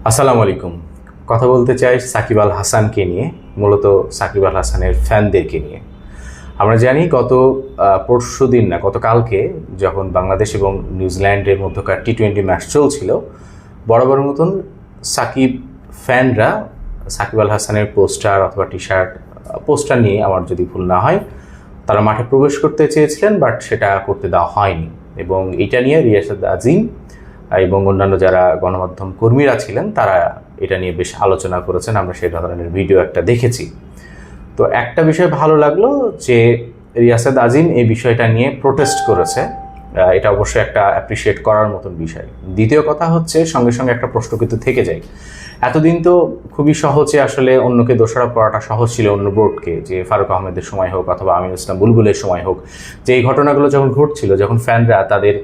আসসালামু আলাইকুম। কথা বলতে চাই সাকিব আল হাসানকে নিয়ে, মূলত সাকিব আল হাসানের ফ্যানদেরকে নিয়ে। আমরা জানি গতকালকে যখন বাংলাদেশ এবং নিউজিল্যান্ডের মধ্যকার টি-20 ম্যাচ চলছিল, বরাবর মতন সাকিব ফ্যানরা সাকিব আল হাসানের পোস্টার অথবা পোস্টার নিয়ে, আমার যদি ভুল না হয়, তারা মাঠে প্রবেশ করতে চেয়েছিলেন, বাট সেটা করতে দেওয়া হয়নি। এবং এটা নিয়ে রিয়াসাত আজিম এবং অন্যান্য যারা গণমাধ্যম কর্মীরা ছিলেন তারা এটা নিয়ে বেশ আলোচনা করেছেন। আমরা সেই ধরনের ভিডিও একটা দেখেছি। তো একটা বিষয় ভালো লাগলো যে রিয়াসাত আজিম এই বিষয়টা নিয়ে প্রোটেস্ট করেছে। এটা অবশ্যই একটা অ্যাপ্রিসিয়েট করার মতন বিষয়। দ্বিতীয় কথা হচ্ছে, সঙ্গে সঙ্গে একটা প্রশ্ন কিন্তু থেকে যায়। এতদিন তো খুবই সহজে আসলে অন্যকে দোষারোপ করাটা সহজ ছিল, অন্য বোর্ডকে, যে ফারুক আহমেদের সময় হোক অথবা আমিনুল ইসলাম বুলবুলের সময় হোক, যে এই ঘটনাগুলো যখন ঘটছিল, যখন ফ্যানরা তাদের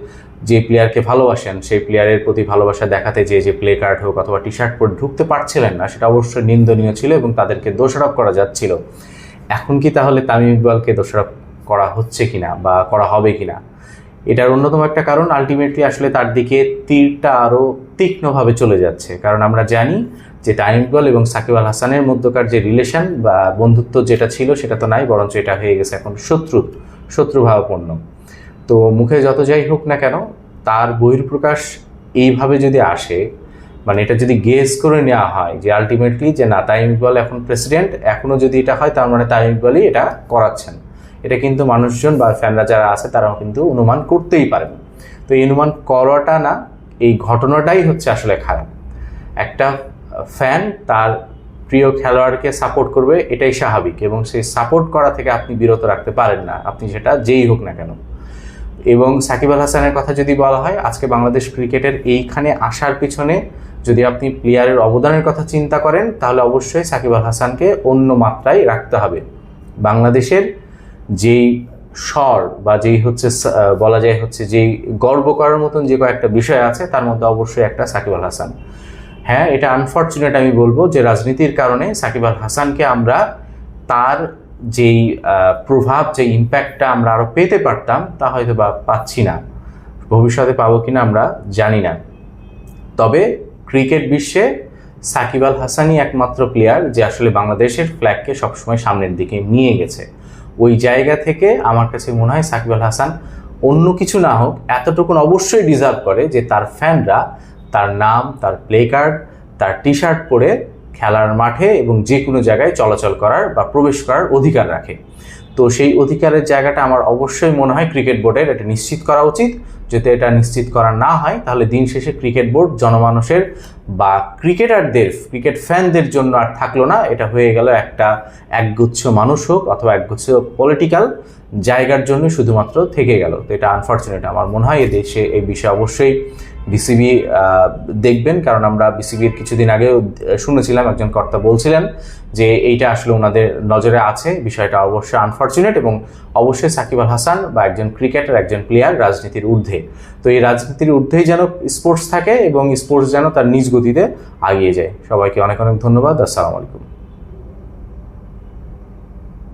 যে প্লেয়ারকে ভালোবাসেন সেই প্লেয়ারের প্রতি ভালোবাসা দেখাতে যে প্লে কার্ড হোক অথবা টি শার্ট পরে ঢুকতে পারছিলেন না, সেটা অবশ্যই নিন্দনীয় ছিল এবং তাদেরকে দোষারোপ করা যাচ্ছিল। এখন কি তাহলে তামিম ইকবালকে দোষারোপ করা হচ্ছে কিনা বা করা হবে কিনা, এটার অন্যতম একটা কারণ আলটিমেটলি আসলে তার দিকে তীরটা আরও তীক্ষ্ণভাবে চলে যাচ্ছে। কারণ আমরা জানি যে তামিম ইকবাল এবং সাকিব আল হাসানের মধ্যকার যে রিলেশন বা বন্ধুত্ব যেটা ছিল সেটা তো নাই, বরঞ্চ এটা হয়ে গেছে এখন শত্রুভাবাপন্ন। তো মুখে যত যাই হোক না কেন, তার বহিঃপ্রকাশ এইভাবে যদি আসে, মানে এটা যদি গেস করে নেওয়া হয় যে আলটিমেটলি যে না, তামিম ইকবাল এখন প্রেসিডেন্ট, এখনও যদি এটা হয়, তার মানে তামিম ইকবালই এটা করাচ্ছেন, এটা কিন্তু মানুষজন বা ফ্যানরা যারা আছে তারাও কিন্তু অনুমান করতেই পারেন। তো এই অনুমান করাটা না, এই ঘটনাটাই হচ্ছে আসলে খারাপ। একটা ফ্যান তার প্রিয় খেলোয়াড়কে সাপোর্ট করবে, এটাই স্বাভাবিক, এবং সেই সাপোর্ট করা থেকে আপনি বিরত রাখতে পারেন না, আপনি সেটা যেই হোক না কেন। এবং সাকিব আল হাসানের কথা যদি বলা হয়, আজকে বাংলাদেশ ক্রিকেটের এইখানে আসার পিছনে যদি আপনি প্লেয়ারের অবদানের কথা চিন্তা করেন, তাহলে অবশ্যই সাকিব আল হাসানকে অন্য মাত্রায় রাখতে হবে। বাংলাদেশের যেই স্বর বা যেই হচ্ছে বলা যায় হচ্ছে যেই গর্ব করার মতন যে কয়েকটা বিষয় আছে, তার মধ্যে অবশ্যই একটা সাকিব আল হাসান। হ্যাঁ, এটা আনফর্চুনেট, আমি বলবো যে রাজনীতির কারণে সাকিব আল হাসানকে আমরা তার যেই প্রভাব, যে ইম্প্যাক্টটা আমরা আরও পেতে পারতাম, তা হয়তো বা পাচ্ছি না। ভবিষ্যতে পাবো কিনা আমরা জানি না। তবে ক্রিকেট বিশ্বে সাকিব আল হাসানই একমাত্র প্লেয়ার যে আসলে বাংলাদেশের ফ্ল্যাগকে সবসময় সামনের দিকে নিয়ে গেছে। ওই জায়গা থেকে আমার কাছে মনে হয় সাকিব আল হাসান অন্য কিছু না হোক, এতটুকুন অবশ্যই ডিজার্ভ করে যে তার ফ্যানরা তার নাম, তার প্লে কার্ড, তার টি শার্ট পরে খেলার মাঠে এবং যে কোনো জায়গায় চলাচল করার বা প্রবেশ করার অধিকার রাখে। তো সেই অধিকারের জায়গাটা আমার অবশ্যই মনে হয় ক্রিকেট বোর্ডের এটা নিশ্চিত করা উচিত। যদি এটা নিশ্চিত করা না হয়, তাহলে দিন শেষে ক্রিকেট বোর্ড জনমানুষের বা ক্রিকেটারদের, ক্রিকেট ফ্যানদের জন্য আর থাকলো না, এটা হয়ে গেল একগুচ্ছ মানুষ হোক অথবা একগুচ্ছ পলিটিক্যাল জায়গার জন্য শুধুমাত্র থেকে গেল। তো এটা আনফর্চুনেট। আমার মনে হয় এদেশে এই বিষয়ে অবশ্যই বিসিবি দেখবেন, কারণ আমরা বিসিবির কিছুদিন আগেও শুনেছিলাম একজন কর্তা বলছিলেন যে এইটা আসলে ওনাদের নজরে আছে। বিষয়টা অবশ্যই আনফর্চুনেট, এবং অবশ্যই সাকিব আল হাসান বা একজন ক্রিকেটার, একজন প্লেয়ার রাজনীতির ঊর্ধ্বে। তো এই রাজনীতির ঊর্ধ্বেই যেন স্পোর্টস থাকে এবং স্পোর্টস যেন তার নিজ গতিতে এগিয়ে যায়। সবাইকে অনেক অনেক ধন্যবাদ। আসসালামু আলাইকুম।